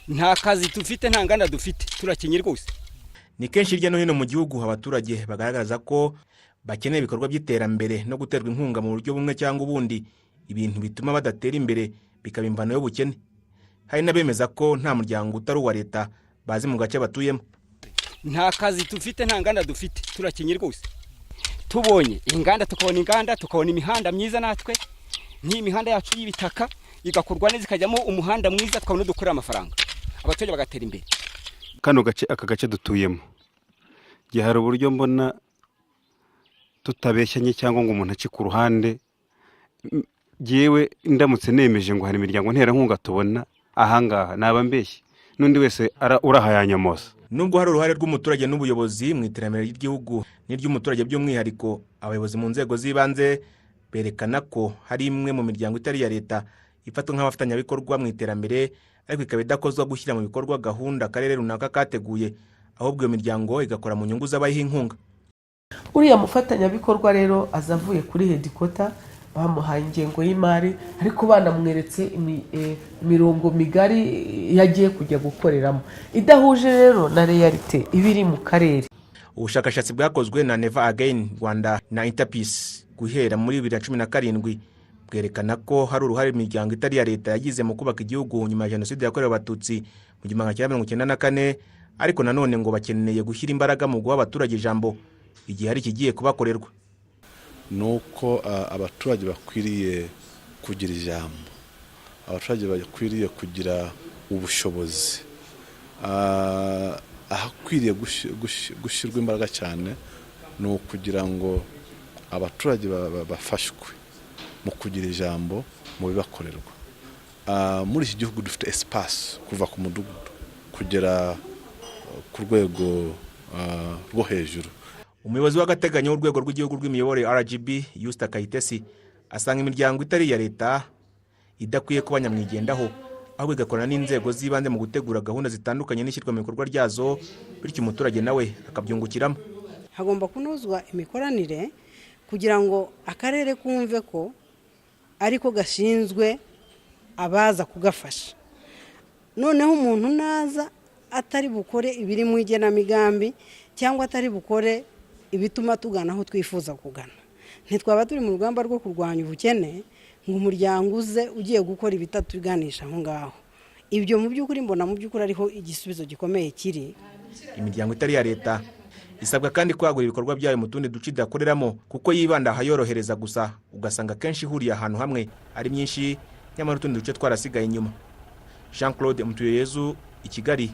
nta kazi dufite, nta nganda dufite, turakenye rwose. Ni kenshi hirya no hino mu gihugu abaturage bagaragaza ko bakeneye ibikorwa by'iterambere no guterwa inkunga mu buryo bumwe cyangwa ubundi, ibintu bituma badatera imbere bikaba imvano y'ubukene. Hari n'abemeza ko nta muryango utari uwa leta bazi mu gace batuyemo. Nta kazi dufite, nta nganda dufite, turakenye rwose. Tubonye inganda, tukabona inganda, tukabona imihanda myiza, natwe ni imihanda yacu y'ibitaka igakorwa neza ikajyamo umuhanda mwiza, tukabona dukorera amafaranga, abaturage bagatera imbere. Kano gace, aka gace dutuyemo gihari uburyo mbona tutabeshyanye cyangwa ngo umuntu aci ku ruhande. Jewe ndamutse nemeje ngo hari imiryango nterankunga tubona ahangaha naba mbeshye n'undi wese urahayanyamosa. Nubwo hari uruhare rw'umuturage n'ubuyobozi mu iterambere ry'igihugu n'iry'umuturage by'umwihariko, abayobozi mu nzego z'ibanze berekana ko hari imwe mu miryango itari ya leta ifatwa nk'abafatanyabikorwa mu iterambere, ariko ikaba idakozwa gushyira mu bikorwa gahunda akarere runaka kateguye, ahubwo iyo miryango igakora mu nyungu z'abayiha inkunga. Uriya mufatanyabikorwa rero azavuye kuri headquarter, bamuhaye ingengo y'imari, ariko banamweretse imirongo migari yagiye kujya gukoreramo, idahuje rero na realite ibiri mu karere. Ubushakashatsi bwakozwe na Never Again Rwanda na Interpeace guhera muri 2017 bwerekana ko hari uruhare imiryango itari ya leta yagize mu kubaka igihugu nyuma ya jenoside yakorewe abatutsi mu 1994, ariko nanone ngo bakeneye gushyira imbaraga mu guha abaturage ijambo igihe hari kigiye kubakorerwa. Nuko abaturage bakwiriye kugira ijambo, abaturage bakwiriye kugira ubushobozi, ahakwiriye gushyirwa imbaraga cyane ni ukugira ngo abaturage bafashwe mu kugira ijambo mu bibakorerwa. Muri iki gihugu dufite espace kuva ku mudugudu kugera ku rwego rwo hejuru. Umuyobozi w'agateganyo w'urwego rw'igihugu rw'imiyoborere RGB UBUSHAKASHATSI asanga imiryango itari ya leta idakwiye kuba nyamwigendaho, ahubwo igakorana n'inzego z'ibanze mu gutegura gahunda zitandukanye n'ishyirwa mu bikorwa ryazo, bityo umuturage nawe akabyungukiramo. Hagomba kunozwa imikoranire kugira ngo akarere kumve ko ariko gashinzwe abaza kugafasha. Noneho umuntu naza atari bukore ibiri mu igenamigambi cyangwa atari bukore ibituma tugana aho twifuza kugana, ntitwaba turi mu rugamba rwo kurwanya ubukene ngo umuryango uze ugiye gukora ibitatuganisha aho ngaho. Ibyo mu by'ukuri mbona mu by'ukuri ariho igisubizo gikomeye kiri. Imiryango itari ya leta isabwa kandi kwagura ibikorwa byayo mu tundi duce idakoreramo, kuko yibanda ahayorohereza gusa, ugasanga kenshi ihuriye ahantu hamwe ari myinshi, nyamara utundi duce twarasigaye inyuma. Jean Claude Mutuyeyezu, i Kigali.